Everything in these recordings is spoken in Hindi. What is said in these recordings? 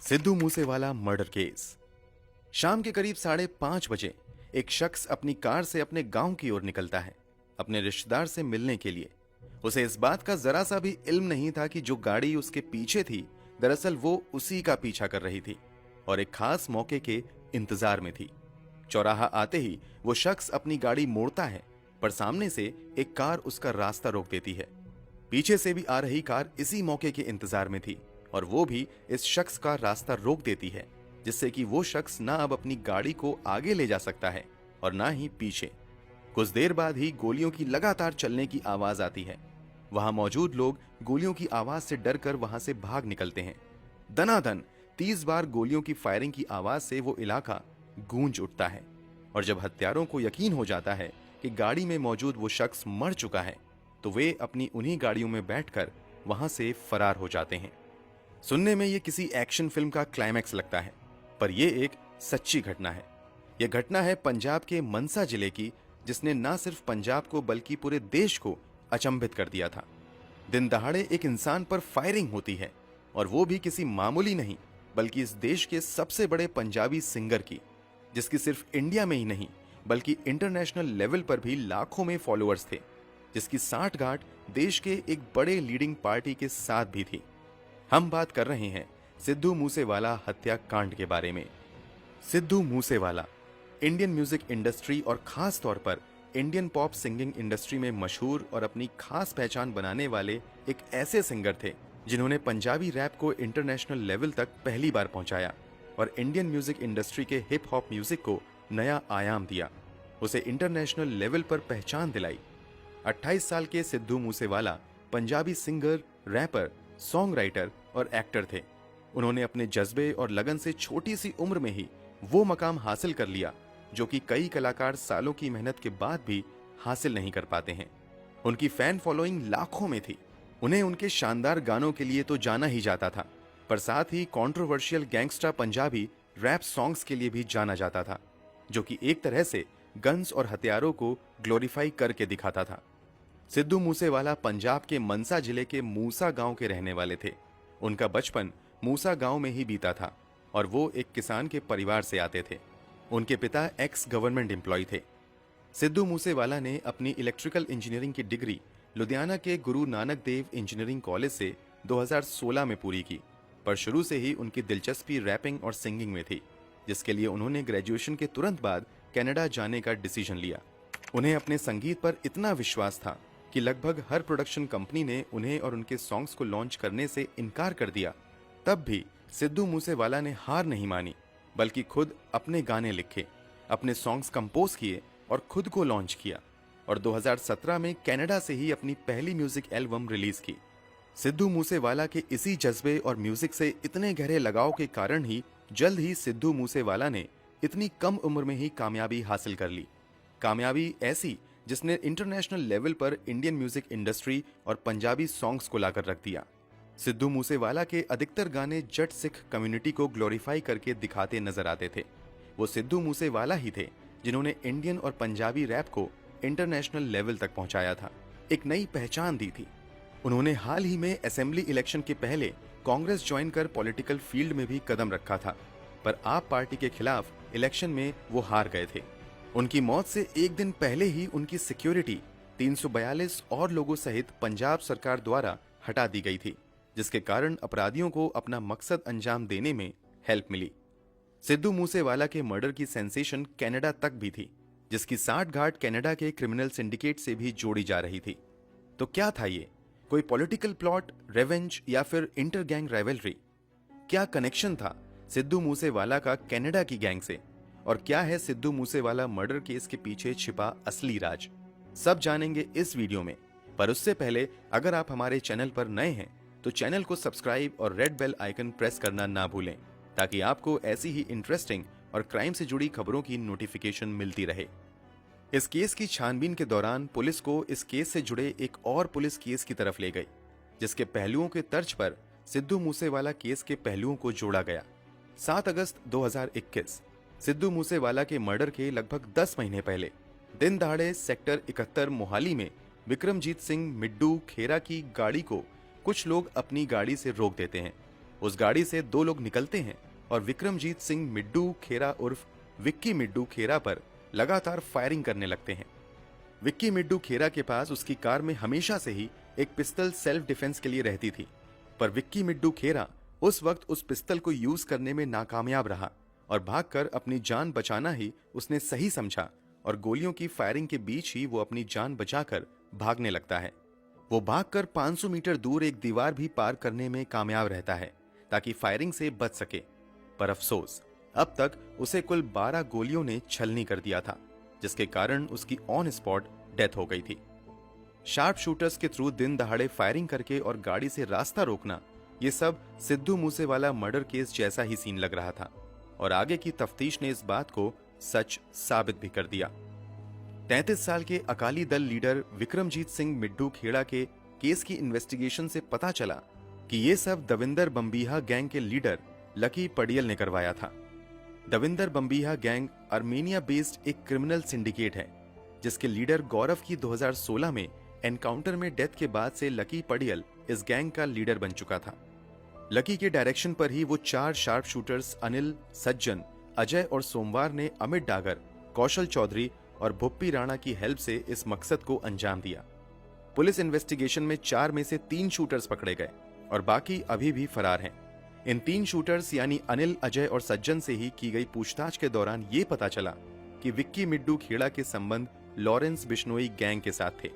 Sidhu Moosewala murder case. शाम के करीब 5:30 बजे एक शख्स अपनी कार से अपने गांव की ओर निकलता है, अपने रिश्तेदार से मिलने के लिए। उसे इस बात का जरा सा भी इल्म नहीं था कि जो गाड़ी उसके पीछे थी दरअसल वो उसी का पीछा कर रही थी और एक खास मौके के इंतजार में थी। चौराहा आते ही वो शख्स अपनी गाड़ी मोड़ता है, पर सामने से एक कार उसका रास्ता रोक देती है। पीछे से भी आ रही कार इसी मौके के इंतजार में थी और वो भी इस शख्स का रास्ता रोक देती है, जिससे कि वो शख्स ना अब अपनी गाड़ी को आगे ले जा सकता है और ना ही पीछे। कुछ देर बाद ही गोलियों की लगातार चलने की आवाज आती है। वहां मौजूद लोग गोलियों की आवाज से डरकर वहां से भाग निकलते हैं। दनादन 30 बार गोलियों की फायरिंग की आवाज से वो इलाका गूंज उठता है और जब हत्यारों को यकीन हो जाता है कि गाड़ी में मौजूद वो शख्स मर चुका है, तो वे अपनी उन्हीं गाड़ियों में बैठकर वहां से फरार हो जाते हैं। सुनने में ये किसी एक्शन फिल्म का क्लाइमैक्स लगता है, पर यह एक सच्ची घटना है। यह घटना है पंजाब के मनसा जिले की, जिसने न सिर्फ पंजाब को बल्कि पूरे देश को अचंभित कर दिया था। दिन दहाड़े एक इंसान पर फायरिंग होती है और वो भी किसी मामूली नहीं बल्कि इस देश के सबसे बड़े पंजाबी सिंगर की, जिसकी सिर्फ इंडिया में ही नहीं बल्कि इंटरनेशनल लेवल पर भी लाखों में फॉलोअर्स थे, जिसकी साठगांठ देश के एक बड़े लीडिंग पार्टी के साथ भी थी। हम बात कर रहे हैं सिद्धू मूसेवाला हत्याकांड के बारे में। Sidhu Moosewala Indian music industry और खास तौर पर इंडियन पॉप सिंगिंग इंडस्ट्री में मशहूर और अपनी खास पहचान बनाने वाले एक ऐसे सिंगर थे जिन्होंने पंजाबी रैप को इंटरनेशनल लेवल तक पहली बार पहुंचाया और इंडियन म्यूजिक इंडस्ट्री के हिप हॉप म्यूजिक को नया आयाम दिया, उसे इंटरनेशनल लेवल पर पहचान दिलाई। 28 साल के Sidhu Moosewala Punjabi singer, rapper, song writer और एक्टर थे। उन्होंने अपने जज्बे और लगन से छोटी सी उम्र में ही वो मकाम हासिल कर लिया जो कि कई कलाकार सालों की मेहनत के बाद भी हासिल नहीं कर पाते हैं। उनकी फैन फॉलोइंग लाखों में थी। उन्हें उनके शानदार गानों के लिए तो जाना ही जाता था, पर साथ ही controversial gangsta Punjabi rap songs के लिए भी जाना जाता था, जो कि एक तरह से गन्स और हथियारों को ग्लोरीफाई करके दिखाता था। सिद्धू मूसेवाला पंजाब के मनसा जिले के मूसा गांव के रहने वाले थे। उनका बचपन मूसा गांव में ही बीता था और वो एक किसान के परिवार से आते थे। उनके पिता एक्स गवर्नमेंट एम्प्लॉय थे। सिद्धू मूसेवाला ने अपनी इलेक्ट्रिकल इंजीनियरिंग की डिग्री लुधियाना के गुरु नानक देव इंजीनियरिंग कॉलेज से 2016 में पूरी की, पर शुरू से ही उनकी दिलचस्पी रैपिंग और सिंगिंग में थी, जिसके लिए उन्होंने ग्रेजुएशन के तुरंत बाद कनाडा जाने का डिसीजन लिया। उन्हें अपने संगीत पर इतना विश्वास था कि लगभग हर प्रोडक्शन कंपनी ने उन्हें और उनके सॉन्ग्स को लॉन्च करने से इनकार कर दिया। तब भी सिद्धू मूसेवाला ने हार नहीं मानी, बल्कि खुद अपने गाने लिखे, अपने सॉन्ग्स कंपोज किए और खुद को लॉन्च किया और 2017 में कनाडा से ही अपनी पहली म्यूजिक एल्बम रिलीज की। सिद्धू मूसेवाला के इसी जज्बे और म्यूजिक से इतने गहरे लगाव के कारण ही जल्द ही सिद्धू मूसेवाला ने इतनी कम उम्र में ही कामयाबी हासिल कर ली। कामयाबी ऐसी जिसने इंटरनेशनल लेवल पर इंडियन म्यूजिक इंडस्ट्री और पंजाबी सॉन्ग्स को लाकर रख दिया। सिद्धू मूसेवाला के अधिकतर गाने जट सिख कम्युनिटी को ग्लोरीफाई करके दिखाते नजर आते थे। वो सिद्धू मूसेवाला ही थे जिन्होंने इंडियन और पंजाबी रैप को इंटरनेशनल लेवल तक पहुंचाया था, एक नई पहचान दी थी। उन्होंने हाल ही में असेंबली इलेक्शन के पहले कांग्रेस ज्वाइन कर पॉलिटिकल फील्ड में भी कदम रखा था, पर आप पार्टी के खिलाफ इलेक्शन में वो हार गए थे। उनकी मौत से एक दिन पहले ही उनकी सिक्योरिटी 342 और लोगों सहित पंजाब सरकार द्वारा हटा दी गई थी, जिसके कारण अपराधियों को अपना मकसद अंजाम देने में हेल्प मिली। सिद्धू मूसेवाला के मर्डर की सेंसेशन कनाडा तक भी थी, जिसकी साठगांठ कनाडा के क्रिमिनल सिंडिकेट से भी जोड़ी जा रही थी। तो क्या था ये? कोई पॉलिटिकल प्लॉट, रेवेंज या फिर इंटर गैंग राइवलरी? क्या कनेक्शन था सिद्धू मूसेवाला का कनाडा की गैंग से? और क्या है सिद्धू मूसेवाला मर्डर केस के पीछे छिपा असली राज? सब जानेंगे इस वीडियो में। पर उससे पहले अगर आप हमारे चैनल पर नए हैं तो चैनल को सब्सक्राइब और रेड बेल आइकन प्रेस करना ना भूलें, ताकि आपको ऐसी ही इंटरेस्टिंग और क्राइम से जुड़ी खबरों की नोटिफिकेशन मिलती रहे। इस केस की छानबीन के दौरान पुलिस को इस केस से जुड़े एक और पुलिस केस की तरफ ले गई, जिसके पहलुओं के तर्ज पर सिद्धू मूसेवाला केस के पहलुओं को जोड़ा गया। 7 अगस्त 2021 सिद्धू मूसेवाला के मर्डर के लगभग 10 महीने पहले दिन दहाड़े सेक्टर 71 मोहाली में विक्रमजीत सिंह मिड्डू खेरा की गाड़ी को कुछ लोग अपनी गाड़ी से रोक देते हैं। उस गाड़ी से दो लोग निकलते हैं और विक्रमजीत सिंह मिड्डू खेरा उर्फ विक्की मिड्डू खेरा पर लगातार फायरिंग करने लगते हैं। विक्की मिड्डू खेरा के पास उसकी कार में हमेशा से ही एक पिस्टल सेल्फ डिफेंस के लिए रहती थी, पर विक्की मिड्डू खेरा उस वक्त उस पिस्टल को यूज करने में नाकामयाब रहा और भागकर अपनी जान बचाना ही उसने सही समझा और गोलियों की फायरिंग के बीच ही वो अपनी जान बचाकर भागने लगता है। वो भागकर 500 मीटर दूर एक दीवार भी पार करने में कामयाब रहता है ताकि फायरिंग से बच सके, पर अफसोस अब तक उसे कुल 12 गोलियों ने छलनी कर दिया था, जिसके कारण उसकी ऑन स्पॉट डेथ हो गई थी। शार्प शूटर्स के थ्रू दिन दहाड़े फायरिंग करके और गाड़ी से रास्ता रोकना, ये सब सिद्धू मूसेवाला मर्डर केस जैसा ही सीन लग रहा था और आगे की तफ्तीश ने इस बात को सच साबित भी कर दिया। 33 साल के अकाली दल लीडर विक्रमजीत सिंह मिड्डू खेड़ा के केस की इन्वेस्टिगेशन से पता चला कि ये सब दविंदर बम्बीहा गैंग के लीडर लकी पडियल ने करवाया था। Davinder Bambiha gang Armenia based एक क्रिमिनल सिंडिकेट है, जिसके लीडर गौरव की 2016 में एनकाउंटर में डेथ के बाद से लकी पडियल इस गैंग का लीडर बन चुका था। लकी के डायरेक्शन पर ही वो 4 शार्प शूटर्स अनिल, सज्जन, अजय और सोमवार ने अमित डागर, कौशल चौधरी और भुप्पी राणा की हेल्प से इस मकसद को अंजाम दिया। पुलिस इन्वेस्टिगेशन में 4 में से 3 शूटर्स पकड़े गए और बाकी अभी भी फरार हैं। इन 3 शूटर्स यानी अनिल, अजय और सज्जन से ही की गई पूछताछ के दौरान ये पता चला कि विक्की मिड्डू खेड़ा के संबंध लॉरेंस बिश्नोई गैंग के साथ थे।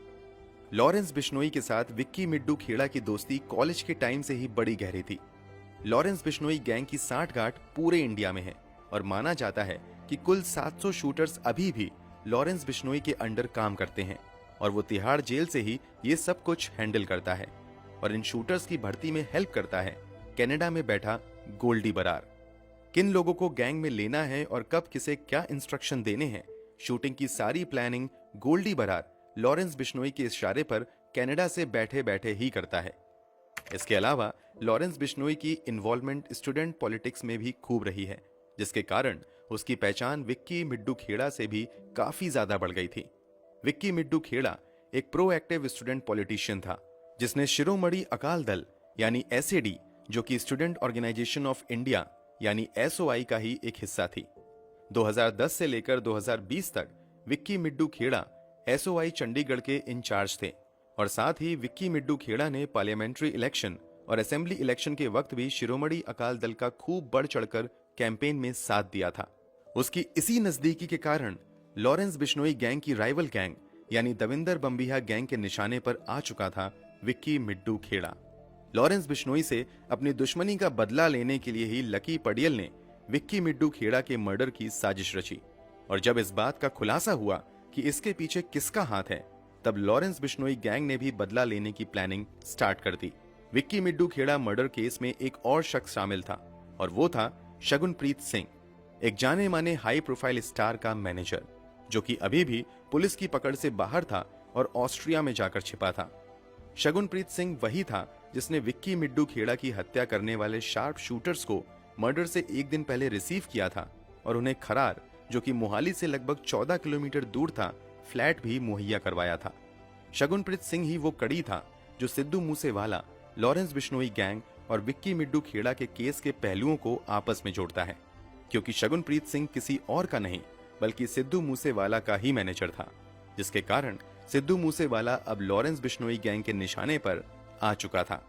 लॉरेंस बिश्नोई के साथ विक्की मिड्डू खेड़ा की दोस्ती कॉलेज के टाइम से ही बड़ी गहरी थी। लॉरेंस बिश्नोई गैंग की सांठगांठ पूरे इंडिया में है और माना जाता है कि कुल 700 शूटर्स अभी भी लॉरेंस बिश्नोई के अंडर काम करते हैं और वो तिहाड़ जेल से ही ये सब कुछ हैंडल करता है और इन शूटर्स की भर्ती में हेल्प करता है कनाडा में बैठा गोल्डी बरार। किन लोगों को गैंग में लेना है और कब किसे क्या इंस्ट्रक्शन देने हैं, शूटिंग की सारी प्लानिंग गोल्डी बरार लॉरेंस बिश्नोई के इशारे पर कनाडा से बैठे बैठे ही करता है। इसके अलावा लॉरेंस बिश्नोई की इन्वॉल्वमेंट स्टूडेंट पॉलिटिक्स में भी खूब रही है, जिसके कारण उसकी पहचान विक्की मिड्डू खेड़ा से भी काफी ज्यादा बढ़ गई थी। विक्की मिड्डू खेड़ा एक प्रोएक्टिव स्टूडेंट पॉलिटिशियन था, जिसने शिरोमणि अकाल दल यानी एसएडी, जो कि स्टूडेंट ऑर्गेनाइजेशन ऑफ इंडिया यानी एसओआई का ही एक हिस्सा थी। 2010 से लेकर 2020 तक विक्की मिड्डू खेड़ा एसओआई चंडीगढ़ के इंचार्ज थे और साथ ही विक्की मिड्डू खेड़ा ने पार्लियामेंट्री इलेक्शन और असेंबली इलेक्शन के वक्त भी शिरोमणि अकाल दल का खूब बढ़ चढ़कर कैंपेन में साथ दिया था। उसकी इसी नजदीकी के कारण लॉरेंस बिश्नोई गैंग की राइवल गैंग यानी दविंदर बम्बीहा गैंग के निशाने पर आ चुका था विक्की मिड्डू खेड़ा। लॉरेंस बिश्नोई से अपनी दुश्मनी का बदला लेने के लिए ही लकी पडियल ने विक्की मिड्डू खेड़ा के मर्डर की साजिश रची और जब इस बात का खुलासा हुआ कि इसके पीछे किसका हाथ है, तब लॉरेंस बिश्नोई गैंग ने भी बदला लेने की प्लानिंग स्टार्ट कर दी। विक्की मिड्डू खेड़ा मर्डर केस में एक और शख्स शामिल था और वो था शगुनप्रीत सिंह, एक जाने माने हाई प्रोफाइल स्टार का मैनेजर, जो कि अभी भी पुलिस की पकड़ से बाहर था और ऑस्ट्रिया में जाकर छिपा था। शगुनप्रीत सिंह वही था जिसने विक्की मिड्डू खेड़ा की हत्या करने वाले शार्प शूटर्स को मर्डर से एक दिन पहले रिसीव किया था और उन्हें खरार, जो कि मोहाली से लगभग 14 किलोमीटर दूर था, फ्लैट भी मुहैया करवाया था। शगुनप्रीत सिंह ही वो कड़ी था जो सिद्धू मूसेवाला, लॉरेंस बिश्नोई गैंग और विक्की मिड्डू खेड़ा के केस के पहलुओं को आपस में जोड़ता है, क्योंकि शगुनप्रीत सिंह किसी और का नहीं बल्कि सिद्धू मूसेवाला का ही मैनेजर था, जिसके कारण सिद्धू मूसेवाला अब लॉरेंस बिश्नोई गैंग के निशाने पर आ चुका था।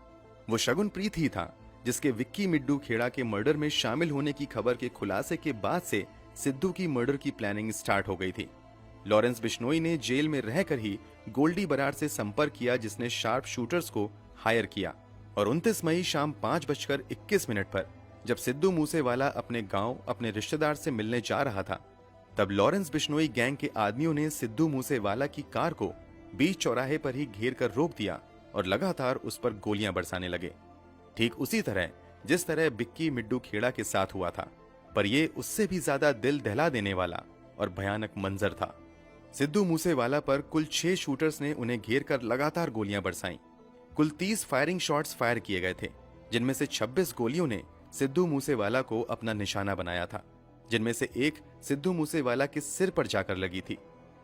वो शगुनप्रीत ही था जिसके विक्की मिड्डू खेड़ा के मर्डर में शामिल होने की खबर के खुलासे के बाद से सिद्धू की मर्डर की प्लानिंग स्टार्ट हो गई थी। लॉरेंस बिश्नोई ने जेल में रहकर ही गोल्डी बरार से संपर्क किया, जिसने शार्प शूटर्स को हायर किया और 29 मई शाम 5:21 पर जब सिद्धू मूसेवाला अपने गांव अपने रिश्तेदार से मिलने जा रहा था, तब लॉरेंस बिश्नोई गैंग के आदमियों ने सिद्धू मूसेवाला की कार को बीच चौराहे पर ही घेर कर रोक दिया और लगातार उस पर गोलियां बरसाने लगे, ठीक उसी तरह जिस तरह विक्की मिड्डू खेड़ा के साथ हुआ था, पर यह उससे भी ज्यादा दिल दहला देने वाला और भयानक मंजर था। सिद्धू मूसेवाला पर कुल 6 शूटर्स ने उन्हें घेर कर लगातार गोलियां बरसाईं। कुल 30 फायरिंग शॉट्स फायर किए गए थे, जिनमें से 26 गोलियों ने सिद्धू मूसेवाला को अपना निशाना बनाया था, जिनमें से एक सिद्धू मूसेवाला के सिर पर जाकर लगी थी।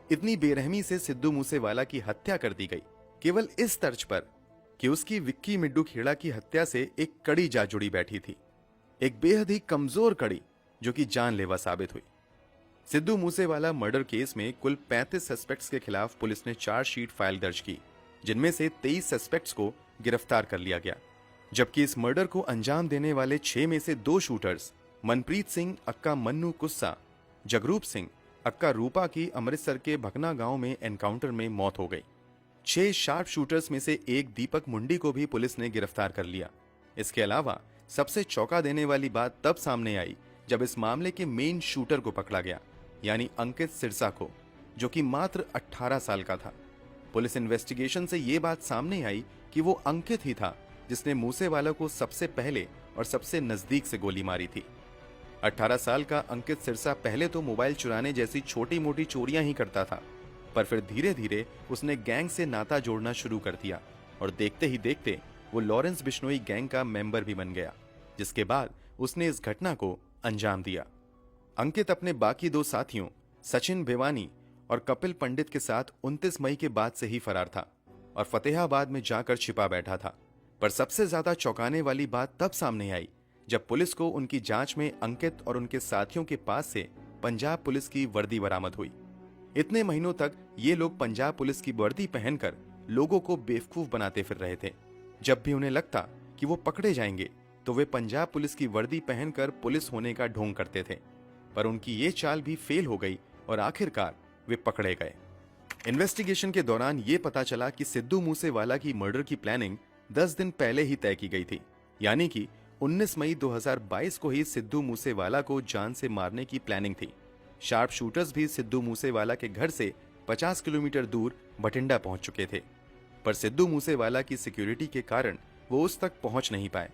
इतनी बेरहमी से सिद्धू मूसेवाला की हत्या कर दी गई, केवल इस तर्ज पर कि उसकी विक्की मिड्डू खेड़ा की हत्या से एक कड़ी जा जुड़ी बैठी थी, एक बेहद ही कमजोर कड़ी जो कि जानलेवा साबित हुई। सिद्धू मूसेवाला मर्डर केस में कुल 35 सस्पेक्ट्स के खिलाफ पुलिस ने चार्जशीट फाइल दर्ज की, जिनमें से 23 सस्पेक्ट्स को गिरफ्तार कर लिया गया। जबकि इस मर्डर को अंजाम देने वाले 6 में से 2 शूटर्स मनप्रीत सिंह अक्का मन्नू कुस्सा, जगरूप सिंह अक्का रूपा की अमृतसर के भकना गांव में एनकाउंटर में मौत हो गई। 6 शार्प शूटर्स में से एक दीपक मुंडी को भी पुलिस ने गिरफ्तार कर लिया। इसके अलावा सबसे चौंका देने वाली बात तब सामने आई जब इस मामले के मेन शूटर को पकड़ा गया, यानी अंकित सिरसा को, जो कि मात्र 18 साल का था। पुलिस इन्वेस्टिगेशन से यह बात सामने आई कि वो अंकित ही था जिसने मूसेवाला को सबसे पहले और सबसे नजदीक से गोली मारी थी। 18 साल का अंकित सिरसा पहले तो मोबाइल चुराने जैसी छोटी मोटी चोरियां ही करता था, पर फिर धीरे धीरे उसने गैंग से नाता जोड़ना शुरू कर दिया और देखते ही देखते वो लॉरेंस बिश्नोई गैंग का मेंबर भी बन गया, जिसके बाद उसने इस घटना को अंजाम दिया। अंकित अपने बाकी 2 साथियों सचिन भिवानी और कपिल पंडित के साथ 29 मई के बाद से ही फरार था और फतेहाबाद में जाकर छिपा बैठा था। पर सबसे ज्यादा चौंकाने वाली बात तब सामने आई जब पुलिस को उनकी जांच में अंकित और उनके साथियों के पास से पंजाब पुलिस की वर्दी बरामद हुई। इतने महीनों तक ये लोग पंजाब पुलिस की वर्दी पहनकर लोगों को बेवकूफ बनाते फिर रहे थे। जब भी उन्हें लगता कि वो पकड़े जाएंगे तो वे पंजाब पुलिस की वर्दी पहनकर पुलिस होने का ढोंग करते थे, पर उनकी ये चाल भी फेल हो गई और आखिरकार वे पकड़े गए। इन्वेस्टिगेशन के दौरान ये पता चला कि सिद्धू मूसेवाला की मर्डर की प्लानिंग 10 दिन पहले ही तय की गई थी, यानी कि 19 मई 2022 को ही सिद्धू मूसेवाला को जान से मारने की प्लानिंग थी। शार्प शूटर्स भी सिद्धू मूसेवाला के घर से 50 किलोमीटर दूर बठिंडा पहुंच चुके थे, पर सिद्धू मूसेवाला की सिक्योरिटी के कारण वो उस तक पहुंच नहीं पाए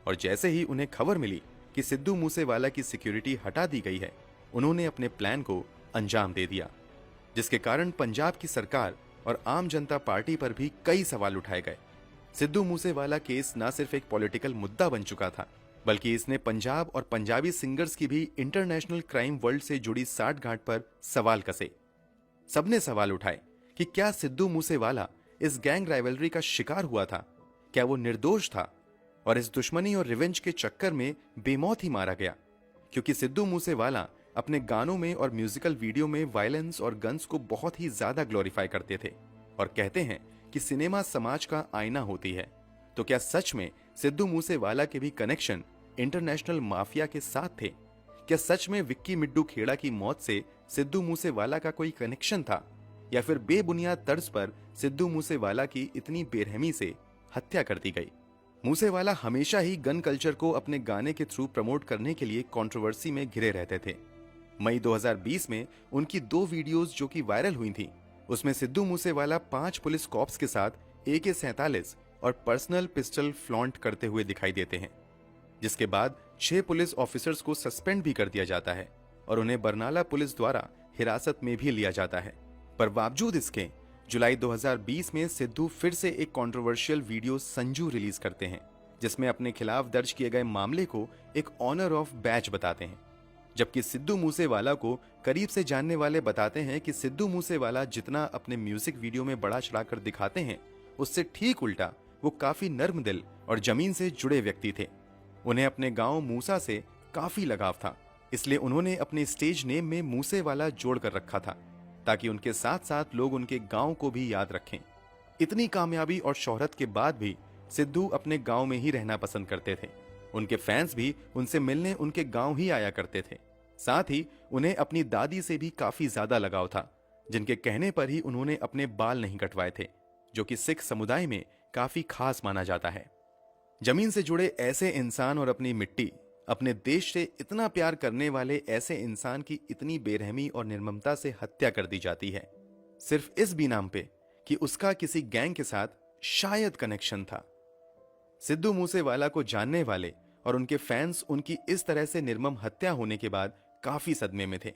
और जैसे ही उन्हें खबर मिली कि सिद्धू मूसेवाला की सिक्योरिटी हटा दी गई है, उन्होंने अपने प्लान को अंजाम दे दिया, जिसके कारण पंजाब की सरकार और आम जनता पार्टी पर भी कई सवाल उठाए गए। सिद्धू मूसेवाला केस न सिर्फ एक पॉलिटिकल मुद्दा बन चुका था, बल्कि इसने पंजाब और पंजाबी सिंगर्स की भी इंटरनेशनल क्राइम वर्ल्ड से जुड़ी साठगांठ पर सवाल कसे। सबने सवाल उठाए कि क्या सिद्धू मूसेवाला इस गैंग राइवलरी का शिकार हुआ था? क्या वो निर्दोष था और इस दुश्मनी और रिवेंज के चक्कर में बेमौत ही मारा गया? क्योंकि सिद्धू मूसेवाला अपने गानों में और म्यूजिकल वीडियो में वायलेंस और गन्स को बहुत ही ज्यादा ग्लोरीफाई करते थे और कहते हैं कि सिनेमा समाज का आईना होती है। तो क्या सच में सिद्धू मूसेवाला के भी कनेक्शन इंटरनेशनल माफिया के साथ थे? क्या सच में विक्की मिड्डू खेड़ा की मौत से सिद्धू मूसेवाला का कोई कनेक्शन था, या फिर बेबुनियाद तर्ज पर सिद्धू मूसेवाला की इतनी बेरहमी से हत्या कर दी गई? मूसेवाला हमेशा ही गन कल्चर को अपने गाने के थ्रू प्रमोट करने के लिए कंट्रोवर्सी में घिरे रहते थे। मई 2020 में उनकी 2 वीडियोस जो कि वायरल हुई थी, उसमें सिद्धू मूसेवाला 5 पुलिस कॉप्स के साथ AK-47 और पर्सनल पिस्टल फ्लॉन्ट करते हुए दिखाई देते हैं, जिसके बाद 6 पुलिस ऑफिसर्स को सस्पेंड भी कर दिया जाता है और उन्हें बरनाला पुलिस द्वारा हिरासत में भी लिया जाता है। पर बावजूद इसके जुलाई 2020 में सिद्धू फिर से एक कंट्रोवर्शियल वीडियो संजू रिलीज करते हैं, जिसमें अपने खिलाफ दर्ज किए गए मामले को एक ऑनर ऑफ बैच बताते हैं। जबकि सिद्धू मूसेवाला को करीब से जानने वाले बताते हैं कि सिद्धू मूसेवाला जितना अपने म्यूजिक वीडियो में बड़ा चढ़ाकर दिखाते हैं, उससे ठीक उल्टा वो काफी नर्म दिल और जमीन से जुड़े व्यक्ति थे। उन्हें अपने गांव मूसा से काफी लगाव था, इसलिए उन्होंने अपने स्टेज नेम में मूसेवाला जोड़ कर रखा था, ताकि उनके साथ साथ लोग उनके गांव को भी याद रखें। इतनी कामयाबी और शोहरत के बाद भी सिद्धू अपने गांव में ही रहना पसंद करते थे। उनके फैंस भी उनसे मिलने उनके गांव ही आया करते थे। साथ ही उन्हें अपनी दादी से भी काफी ज्यादा लगाव था, जिनके कहने पर ही उन्होंने अपने बाल नहीं कटवाए थे, जो कि सिख समुदाय में काफी खास माना जाता है। जमीन से जुड़े ऐसे इंसान और अपनी मिट्टी, अपने देश से इतना प्यार करने वाले ऐसे इंसान की इतनी बेरहमी और निर्ममता से हत्या कर दी जाती है, सिर्फ इस बीनाम पे कि उसका किसी गैंग के साथ शायद कनेक्शन था। सिद्धू मूसेवाला को जानने वाले और उनके फैंस उनकी इस तरह से निर्मम हत्या होने के बाद काफी सदमे में थे।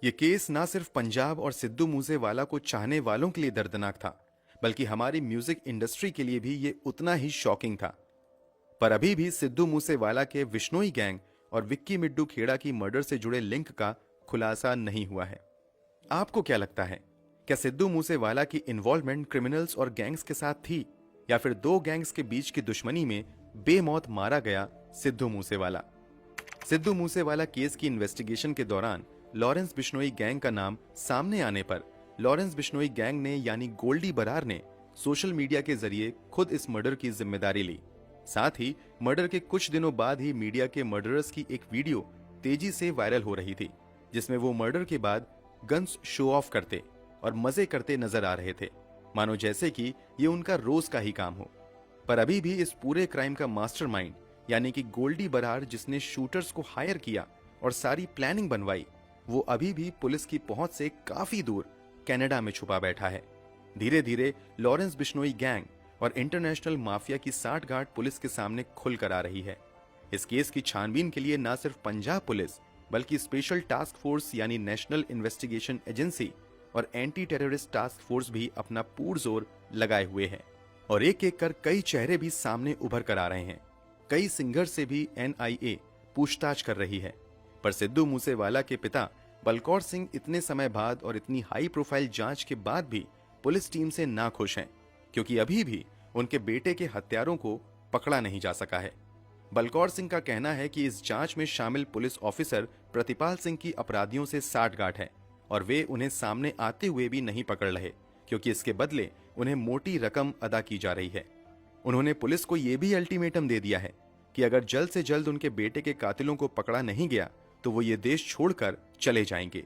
ये केस ना सिर्फ पंजाब और सिद्धू मूसेवाला को चाहने वालों के लिए दर्दनाक था, बल्कि हमारी म्यूजिक इंडस्ट्री के लिए भी ये उतना ही शॉकिंग था। पर अभी भी सिद्धू मूसेवाला के विश्नोई गैंग और विक्की मिड्डू खेड़ा की मर्डर से जुड़े लिंक का खुलासा नहीं हुआ है। आपको क्या लगता है, क्या सिद्धू मूसेवाला की इन्वॉल्वमेंट क्रिमिनल्स और गैंग्स के साथ थी, या फिर दो गैंग्स के बीच की दुश्मनी में बेमौत मारा गया सिद्धू मूसेवाला। सिद्धू मूसेवाला केस की इन्वेस्टिगेशन के दौरान लॉरेंस बिश्नोई गैंग का नाम सामने आने पर लॉरेंस बिश्नोई गैंग ने यानी गोल्डी बरार ने सोशल मीडिया के जरिए खुद इस मर्डर की जिम्मेदारी ली। साथ ही मर्डर के कुछ दिनों बाद ही मीडिया के मर्डरर्स की एक वीडियो तेजी से वायरल हो रही थी, जिसमें वो मर्डर के बाद गन्स शो ऑफ करते और मजे करते नजर आ रहे थे, मानो जैसे कि ये उनका रोज का ही काम हो। पर अभी भी इस पूरे क्राइम का मास्टरमाइंड यानी कि गोल्डी बरार, जिसने शूटर्स को हायर किया और सारी प्लानिंग बनवाई, वो अभी भी पुलिस की पहुंच से काफी दूर कनाडा में छुपा बैठा है। धीरे धीरे लॉरेंस बिश्नोई गैंग और इंटरनेशनल माफिया की साठगांठ पुलिस के सामने खुल कर आ रही है। इस केस की छानबीन के लिए न सिर्फ पंजाब पुलिस बल्कि स्पेशल टास्क फोर्स यानी नेशनल इन्वेस्टिगेशन एजेंसी और एंटी टेररिस्ट टास्क फोर्स भी अपना पुरजोर लगाए हुए हैं और एक एक कर कई चेहरे भी सामने उभर कर आ रहे हैं। कई सिंगर से भी NIA पूछताछ कर रही है। पर सिद्धू मूसेवाला के पिता बलकौर सिंह इतने समय बाद और इतनी हाई प्रोफाइल जांच के बाद भी पुलिस टीम से नाखुश हैं, क्योंकि अभी भी उनके बेटे के हत्यारों को पकड़ा नहीं जा सका है। बलकौर सिंह का कहना है कि इस जांच में शामिल पुलिस ऑफिसर प्रतिपाल सिंह की अपराधियों से साठगांठ है और वे उन्हें सामने आते हुए भी नहीं पकड़ रहे, क्योंकि इसके बदले उन्हें मोटी रकम अदा की जा रही है। उन्होंने पुलिस को यह भी अल्टीमेटम दे दिया है कि अगर जल्द से जल्द उनके बेटे के कातिलों को पकड़ा नहीं गया तो वो ये देश छोड़कर चले जाएंगे।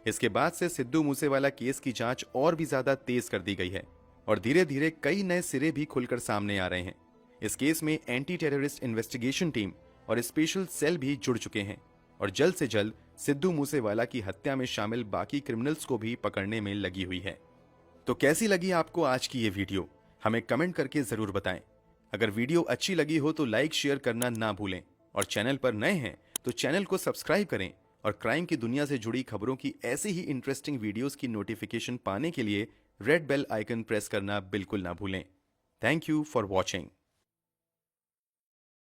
इसके बाद से सिद्धू मूसेवाला केस की जांच और भी ज्यादा तेज कर दी गई है और धीरे धीरे कई नए सिरे भी खुलकर सामने आ रहे हैं। इस केस में एंटी टेररिस्ट इन्वेस्टिगेशन टीम और स्पेशल सेल भी जुड़ चुके हैं और जल्द से जल्द सिद्धू मूसेवाला की हत्या में शामिल बाकी क्रिमिनल्स को भी पकड़ने में लगी हुई है। तो कैसी लगी आपको आज की ये वीडियो, हमें कमेंट करके जरूर बताएं। अगर वीडियो अच्छी लगी हो तो लाइक शेयर करना ना भूलें और चैनल पर नए हैं तो चैनल को सब्सक्राइब करें और क्राइम की दुनिया से जुड़ी खबरों की ऐसी ही इंटरेस्टिंग वीडियोस की नोटिफिकेशन पाने के लिए रेड बेल आइकन प्रेस करना बिल्कुल ना भूलें। Thank you for watching.